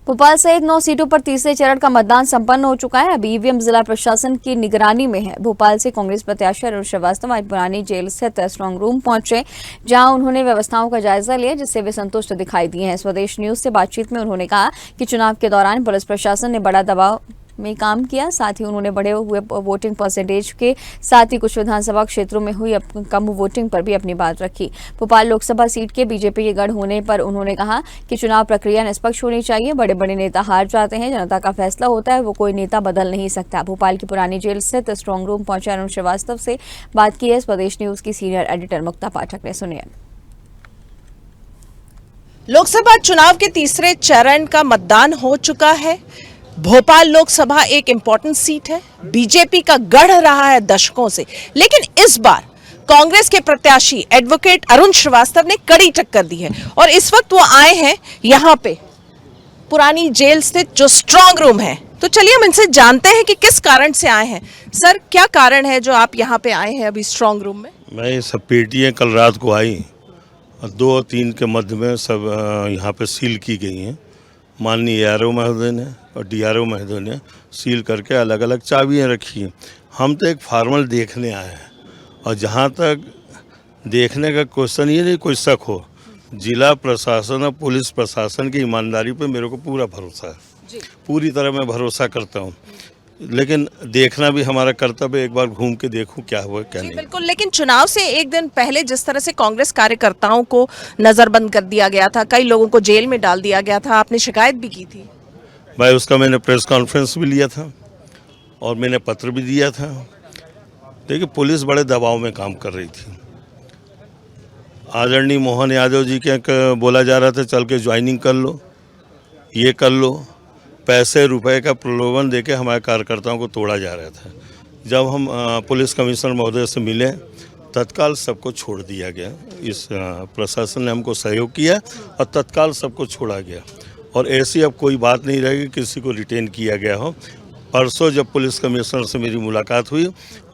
भोपाल सहित 9 सीटों पर तीसरे चरण का मतदान संपन्न हो चुका है। अब ईवीएम जिला प्रशासन की निगरानी में है। भोपाल से कांग्रेस प्रत्याशी अरुण श्रीवास्तव आज पुरानी जेल स्थित स्ट्रांग रूम पहुंचे, जहां उन्होंने व्यवस्थाओं का जायजा लिया, जिससे वे संतुष्ट दिखाई दिए हैं। स्वदेश न्यूज से बातचीत में उन्होंने कहा कि चुनाव के दौरान पुलिस प्रशासन ने बड़ा दबाव में काम किया। साथ ही उन्होंने बढ़े हुए वोटिंग परसेंटेज के साथ ही कुछ विधानसभा क्षेत्रों में हुई कम वोटिंग पर भी अपनी बात रखी। भोपाल लोकसभा सीट के बीजेपी के गढ़ होने पर उन्होंने कहा कि चुनाव प्रक्रिया निष्पक्ष होनी चाहिए। बड़े बड़े नेता हार जाते हैं, जनता का फैसला होता है, वो कोई नेता बदल नहीं सकता। भोपाल की पुरानी जेल स्थित स्ट्रांग रूम पहुंचे अरुण श्रीवास्तव से बात की है स्वदेश न्यूज की सीनियर एडिटर मुक्ता पाठक ने। सुनिए। लोकसभा चुनाव के तीसरे चरण का मतदान हो चुका है। भोपाल लोकसभा एक इंपॉर्टेंट सीट है, बीजेपी का गढ़ रहा है दशकों से, लेकिन इस बार कांग्रेस के प्रत्याशी एडवोकेट अरुण श्रीवास्तव ने कड़ी टक्कर दी है और इस वक्त वो आए हैं यहां पे पुरानी जेल स्थित जो स्ट्रांग रूम है। तो चलिए हम इनसे जानते हैं कि किस कारण से आए हैं। सर, क्या कारण है जो आप यहाँ पे आए हैं अभी स्ट्रांग रूम में? मैं सब पेटियाँ कल रात को आई और 2 और 3 के मध्य में सब यहाँ पे सील की गई हैं। माननीय ARO महोदय ने और DRO महोदय ने सील करके अलग अलग चाबियाँ रखी हैं। हम तो एक फॉर्मल देखने आए हैं और जहाँ तक देखने का क्वेश्चन ये नहीं कोई शक हो, जिला प्रशासन और पुलिस प्रशासन की ईमानदारी पे मेरे को पूरा भरोसा है। पूरी तरह मैं भरोसा करता हूँ, लेकिन देखना भी हमारा कर्तव्य। एक बार घूम के देखूं क्या हुआ क्या नहीं। बिल्कुल, लेकिन चुनाव से एक दिन पहले जिस तरह से कांग्रेस कार्यकर्ताओं को नजरबंद कर दिया गया था, कई लोगों को जेल में डाल दिया गया था, आपने शिकायत भी की थी। भाई, उसका मैंने प्रेस कॉन्फ्रेंस भी लिया था और मैंने पत्र भी दिया था। देखिए, पुलिस बड़े दबाव में काम कर रही थी। आदरणीय मोहन यादव जी के बोला जा रहा था चल के ज्वाइनिंग कर लो, ये कर लो। पैसे रुपए का प्रलोभन देके हमारे कार्यकर्ताओं को तोड़ा जा रहा था। जब हम पुलिस कमिश्नर महोदय से मिले, तत्काल सबको छोड़ दिया गया। इस प्रशासन ने हमको सहयोग किया और तत्काल सबको छोड़ा गया और ऐसी अब कोई बात नहीं रहेगी किसी को रिटेन किया गया हो। परसों जब पुलिस कमिश्नर से मेरी मुलाकात हुई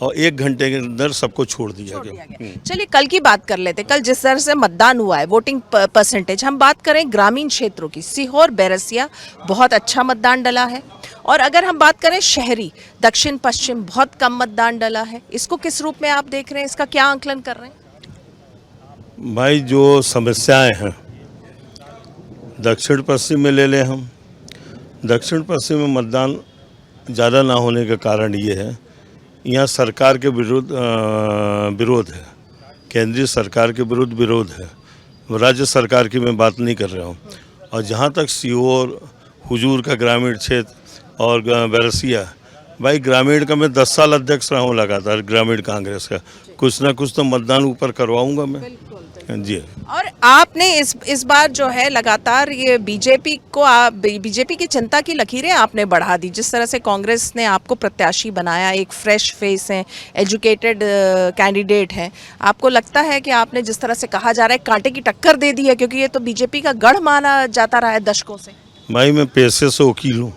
और 1 घंटे के अंदर सबको छोड़ दिया गया। चलिए कल की बात कर लेते। कल जिस तरह से मतदान हुआ है, वोटिंग परसेंटेज, हम बात करें ग्रामीण क्षेत्रों की, सीहोर बैरसिया बहुत अच्छा मतदान डला है, और अगर हम बात करें शहरी दक्षिण पश्चिम बहुत कम मतदान डला है। इसको किस रूप में आप देख रहे हैं, इसका क्या आंकलन कर रहे हैं? भाई, जो समस्याएं हैं दक्षिण पश्चिम में ले लें हम, दक्षिण पश्चिम में मतदान ज़्यादा ना होने का कारण ये है, यहाँ सरकार के विरोध है, केंद्रीय सरकार के विरुद्ध विरोध है। राज्य सरकार की मैं बात नहीं कर रहा हूँ। और जहाँ तक सीहोर हुजूर का ग्रामीण क्षेत्र और बैरसिया, भाई ग्रामीण का मैं 10 साल अध्यक्ष रहा हूँ लगातार ग्रामीण कांग्रेस का। कुछ ना कुछ तो मतदान ऊपर करवाऊँगा मैं जी। और आपने इस बार जो है लगातार ये बीजेपी की चिंता की लकीरें आपने बढ़ा दी। जिस तरह से कांग्रेस ने आपको प्रत्याशी बनाया, एक फ्रेश फेस है, एजुकेटेड कैंडिडेट है, आपको लगता है कि आपने जिस तरह से कहा जा रहा है कांटे की टक्कर दे दी है, क्योंकि ये तो बीजेपी का गढ़ माना जाता रहा है दशकों से। भाई, मैं पेशे से वकील हूँ,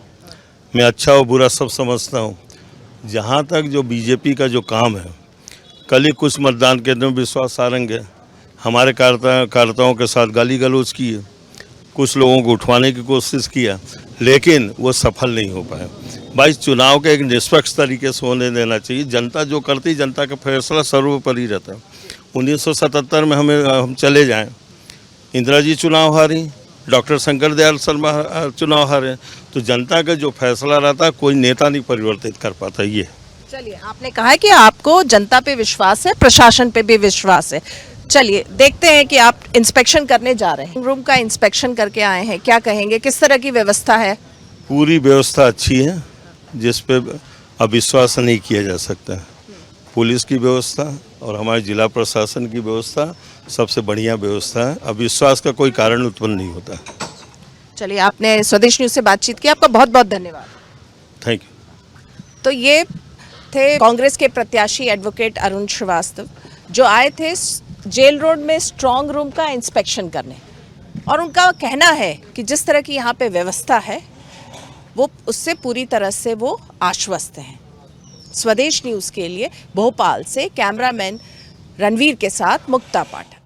मैं अच्छा और बुरा सब समझता हूँ। जहाँ तक जो बीजेपी का जो काम है, कल ही कुछ मतदान केंद्र में विश्वास सारंग है, हमारे कार्यकर्ताओं के साथ गाली गलौज की है, कुछ लोगों को उठवाने की कोशिश किया, लेकिन वो सफल नहीं हो पाया। भाई, चुनाव के एक निष्पक्ष तरीके से होने देना चाहिए। जनता जो करती, जनता का फैसला सर्वोपरि रहता है। 1977 में हम चले जाएं, इंदिरा जी चुनाव हारी, डॉक्टर शंकर दयाल शर्मा चुनाव हारे, तो जनता का जो फैसला रहता है कोई नेता नहीं परिवर्तित कर पाता। ये चलिए, आपने कहा है कि आपको जनता पे विश्वास है, प्रशासन पे भी विश्वास है। चलिए देखते हैं कि आप इंस्पेक्शन करने जा रहे हैं, रूम का इंस्पेक्शन करके आए हैं, क्या कहेंगे, किस तरह की व्यवस्था है? पूरी व्यवस्था अच्छी है, जिस पे अविश्वास नहीं किया जा सकता। पुलिस की व्यवस्था और हमारे जिला प्रशासन की व्यवस्था सबसे बढ़िया व्यवस्था है। अविश्वास का कोई कारण उत्पन्न नहीं होता। चलिए, आपने स्वदेश न्यूज से बातचीत की, आपका बहुत बहुत धन्यवाद। Thank you. तो ये थे कांग्रेस के प्रत्याशी एडवोकेट अरुण श्रीवास्तव, जो आए थे जेल रोड में स्ट्रांग रूम का इंस्पेक्शन करने, और उनका कहना है कि जिस तरह की यहाँ पे व्यवस्था है वो उससे पूरी तरह से वो आश्वस्त हैं। स्वदेश न्यूज़ के लिए भोपाल से कैमरामैन रणवीर के साथ मुक्ता पाठक।